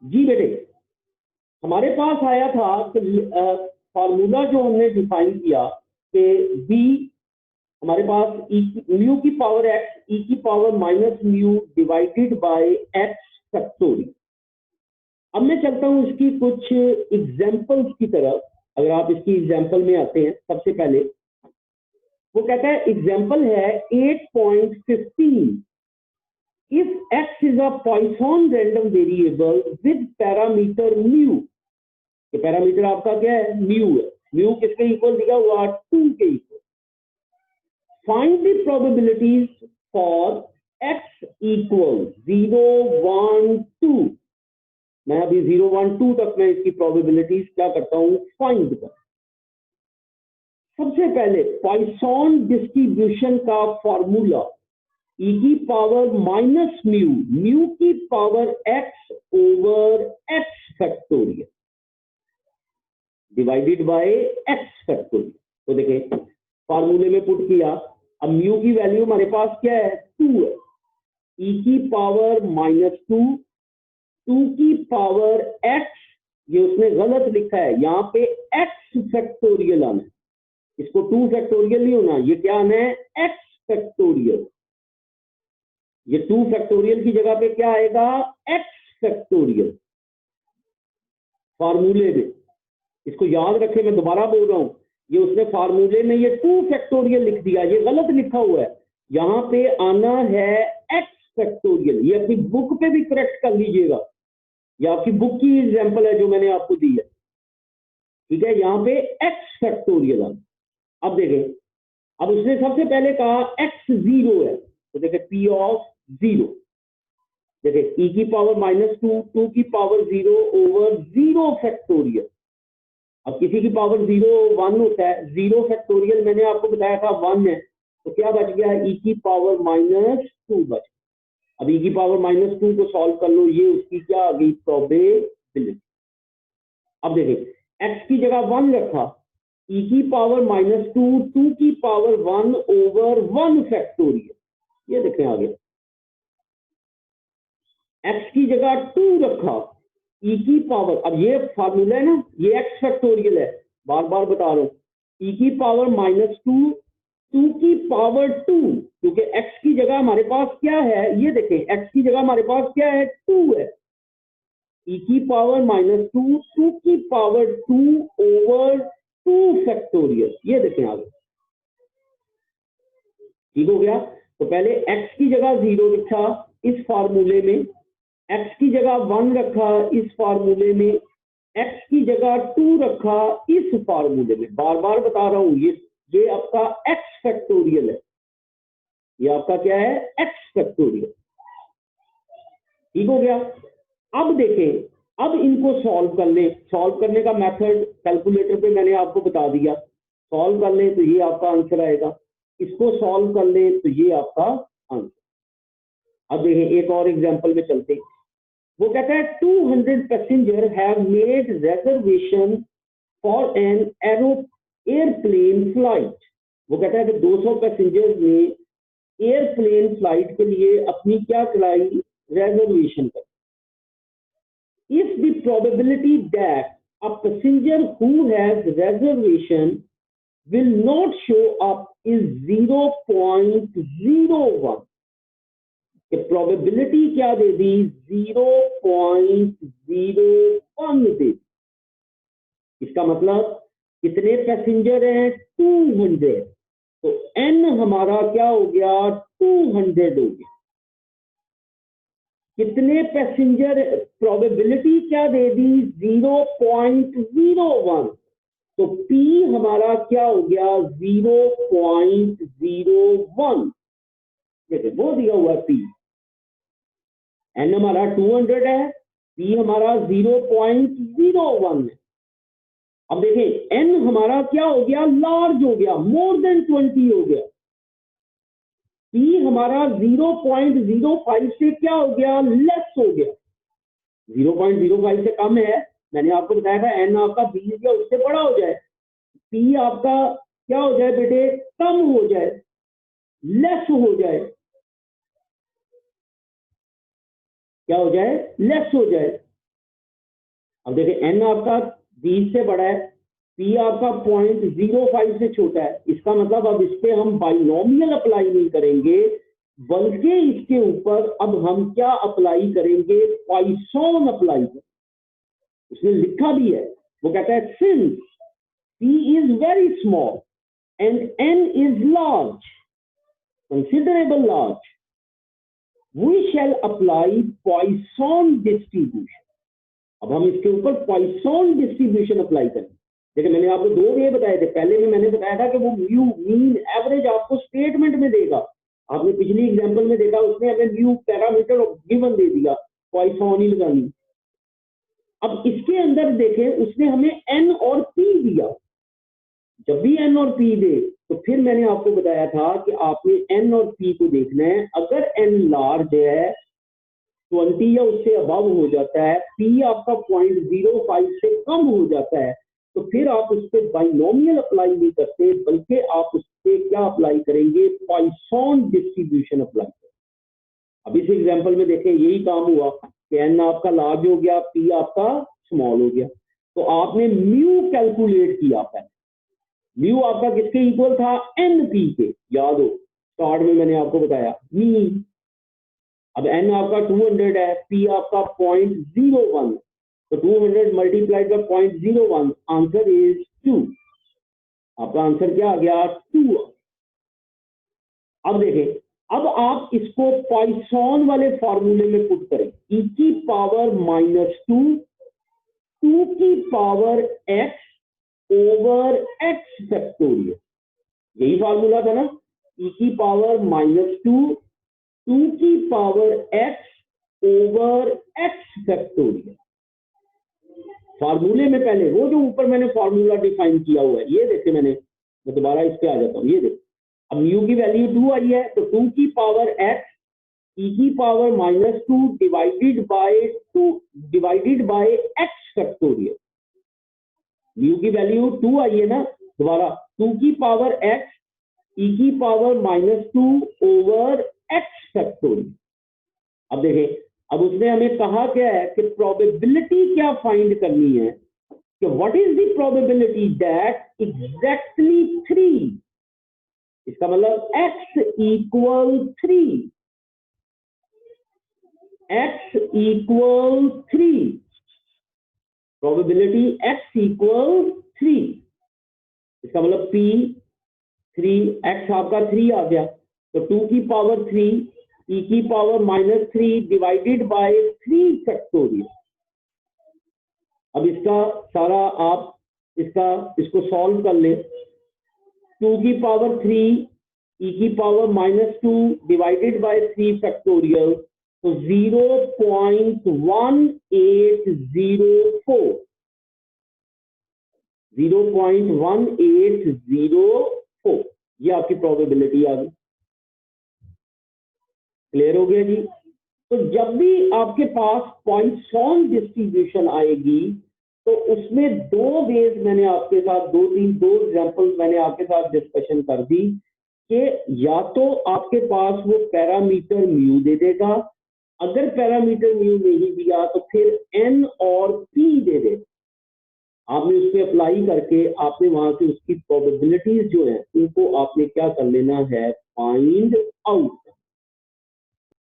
जी बेटे, हमारे पास आया था फॉर्मूला जो हमने डिफाइन किया कि बी हमारे पास म्यू की पावर एक्स ई की power minus mu divided by x factorial. अब मैं चलता हूं इसकी कुछ एग्जाम्पल्स की तरफ। अगर आप इसकी एग्जाम्पल में आते हैं, सबसे पहले वो कहता है, एग्जाम्पल है 8.15, if x is a Poisson random variable with parameter mu, ये पैरामीटर आपका क्या है, म्यू है। म्यू किसके इक्वल दिया हुआ, 2 के equal. Find the probabilities for x equal 0, 1, 2। मैं अभी 0, 1, 2 तक मैं इसकी प्रोबेबिलिटीज क्या करता हूं, फाइंड कर। सबसे पहले पॉइसन डिस्ट्रीब्यूशन का फॉर्मूला ई की पावर माइनस म्यू, म्यू की power x over x factorial divided by x factorial. तो देखें, फार्मूले में पुट किया। अब म्यू की वैल्यू हमारे पास क्या है, 2 है। ई की पावर माइनस 2, 2 की पावर एक्स, ये उसने गलत लिखा है, यहाँ पे एक्स फैक्टोरियल आना है। इसको 2 फैक्टोरियल नहीं होना, ये क्या आना है, एक्स फैक्टोरियल। ये 2 फैक्टोरियल की जगह पे क्या आएगा, एक्स फैक्टोरियल फार्मूले में। इसको याद रखें, मैं दोबारा बोल रहा हूं, ये उसने फार्मूले में ये 2 फैक्टोरियल लिख दिया, ये गलत लिखा हुआ है। यहां पे आना है एक्स फैक्टोरियल। ये अपनी बुक पे भी करेक्ट कर लीजिएगा, ये आपकी बुक की एग्जांपल है जो मैंने आपको दी है, ठीक है। यहां पे एक्स फैक्टोरियल आना। अब देखें, अब उसने सबसे पहले कहा एक्स 0 है, तो देखें पी ऑफ 0, देखें ई की पावर माइनस 2, 2 की पावर 0 ओवर 0 फैक्टोरियल। अब किसी की पावर 0, 1 होता है, 0 फैक्टोरियल मैंने आपको बताया था 1 है, तो क्या बच गया, ई की पावर माइनस 2 बच गया। अब ई की पावर माइनस 2 को सॉल्व कर लो, ये उसकी क्या आ गई, प्रोबेबिलिटी। अब देखें, एक्स की जगह 1 रखा, ई की पावर माइनस 2, 2 की पावर 1 ओवर 1 फैक्टोरियल, ये देखें आ गया। एक्स की जगह 2 रखा, ई की पावर, अब ये फार्मूला है ना, ये एक्स फैक्टोरियल है, बार बार बता रहा हूं, ई की पावर माइनस 2, 2 की पावर 2, क्योंकि एक्स की जगह हमारे पास क्या है, ये देखें, एक्स की जगह हमारे पास क्या है, 2 है। ई की पावर माइनस 2, 2 की पावर 2 ओवर 2 फैक्टोरियल, ये देखें आगे, ठीक हो गया। तो पहले एक्स की जगह 0 लिखा इस फार्मूले में, एक्स की जगह 1 रखा इस फार्मूले में, एक्स की जगह 2 रखा इस फार्मूले में। बार बार बता रहा हूं, ये आपका एक्स फैक्टोरियल है, ये आपका क्या है, एक्स फैक्टोरियल, ठीक हो गया। अब देखें, अब इनको सॉल्व कर ले। सॉल्व करने का मेथड कैलकुलेटर पे मैंने आपको बता दिया, सॉल्व कर ले तो ये आपका आंसर आएगा, इसको सॉल्व कर ले तो ये आपका आंसर। अब देखें, एक और एग्जांपल में चलते हैं। वो कहता है 200 passenger have made reservation for an airplane flight. वो कहता है कि 200 पैसेंजर्स ने एयरप्लेन फ्लाइट के लिए अपनी क्या कराई, रिजर्वेशन कर। If the probability that a passenger who has reservation will not show up is 0.01, कि प्रोबेबिलिटी क्या दे दी, 0.01 दे दी। इसका मतलब कितने पैसेंजर हैं, 200, तो n हमारा क्या हो गया, 200 हो गया। कितने पैसेंजर, प्रोबेबिलिटी क्या दे दी, 0.01, तो P हमारा क्या हो गया, 0.01। देखिए वो दिया हुआ P, N हमारा 200 है, P हमारा 0.01 है। अब देखें N हमारा क्या हो गया, लार्ज हो गया, मोर देन 20 हो गया। P हमारा 0.05 से क्या हो गया, लेस हो गया, 0.05 से कम है। मैंने आपको बताया था N आपका 20 या उससे बड़ा हो जाए, P आपका क्या हो जाए बेटे, कम हो जाए, लेस हो जाए, क्या हो जाए, लेस हो जाए। अब देखिए n आपका 20 से बड़ा है, p आपका 0.05 से छोटा है, इसका मतलब अब इस पे हम बाइनोमियल अप्लाई नहीं करेंगे, बल्कि इसके ऊपर अब हम क्या अप्लाई करेंगे, पॉइसन अप्लाई करेंगे। उसने लिखा भी है, वो कहता है since p is very small and n is large, considerable large, we shall apply Poisson distribution। अब हम इसके ऊपर पॉइसन डिस्ट्रीब्यूशन अप्लाई करें। देखिए मैंने आपको दो वे बताए थे, पहले में मैंने बताया था कि वो म्यू मीन एवरेज आपको स्टेटमेंट में देगा, आपने पिछली एग्जांपल में देखा उसने हमें म्यू पैरामीटर और गिवन दे दिया, पॉइसन ही लगानी। अब इसके अंदर देखें उसने हमें एन और पी दिया, जब भी एन और पी दे तो फिर मैंने आपको बताया था कि आपने एन और पी को देखना है, अगर एन लार्ज है 20 या उससे अबव हो जाता है, पी आपका 0.05 से कम हो जाता है, तो फिर आप उस पर बाइनोमियल अप्लाई नहीं करते, बल्कि आप उस पर क्या अप्लाई करेंगे, पॉइसन डिस्ट्रीब्यूशन अप्लाई करेंगे। अब इस एग्जांपल में देखें यही काम हुआ कि एन आपका लार्ज हो गया, पी आपका स्मॉल हो गया, तो आपने म्यू कैलकुलेट किया है। म्यू आपका किसके इक्वल था, एन पी के, याद हो स्टार्ट में मैंने आपको बताया मीन। अब एन आपका 200 है, पी आपका 0.01, तो 200 मल्टीप्लाइड बाय 0.01, आंसर इज 2। आपका आंसर क्या आ गया, 2। अब देखें, अब आप इसको पॉइसन वाले फॉर्मूले में पुट करें, e की पावर -2 2 की power x over x factorial, यही फॉर्मूला था ना, e की पावर -2 2 की power x over x factorial. फार्मूले में पहले वो जो ऊपर मैंने फार्मूला डिफाइन किया हुआ है, ये देखे मैं दोबारा इस पे आ जाता हूँ, ये देखो अब म्यू की वैल्यू 2 आई है, तो 2 की पावर x e की power -2 divided by x factorial. Mu की वैल्यू 2 आई है ना, दोबारा 2 की पावर x e की पावर -2 ओवर x फैक्टोरियल। अब देखें, अब उसने हमें कहा क्या है कि प्रोबेबिलिटी क्या फाइंड करनी है, कि what is the probability that exactly 3, इसका मतलब x equal 3, x equal 3, probability x equal 3, इसका मतलब p 3, x आपका 3 आ गया, तो 2 की पावर 3 e की पावर -3 डिवाइडेड बाय 3 फैक्टोरियल। अब इसका सारा आप इसको सॉल्व कर ले, 2 की पावर 3 e की पावर -2 डिवाइडेड बाय 3 फैक्टोरियल, तो 0.1804 0.1804, ये आपकी प्रोबेबिलिटी आ गई। क्लियर हो गया जी। तो जब भी आपके पास पॉइसन डिस्ट्रीब्यूशन आएगी तो उसमें दो वेज मैंने आपके साथ दो एग्जांपल्स मैंने आपके साथ डिस्कशन कर दी कि या तो आपके पास वो पैरामीटर म्यू दे देगा, अगर पैरामीटर म्यू नहीं दिया तो फिर एन और पी दे देगा, आपने उस पर अप्लाई करके आपने वहां से उसकी प्रोबेबिलिटीज जो है उनको आपने क्या कर लेना है, फाइंड आउट।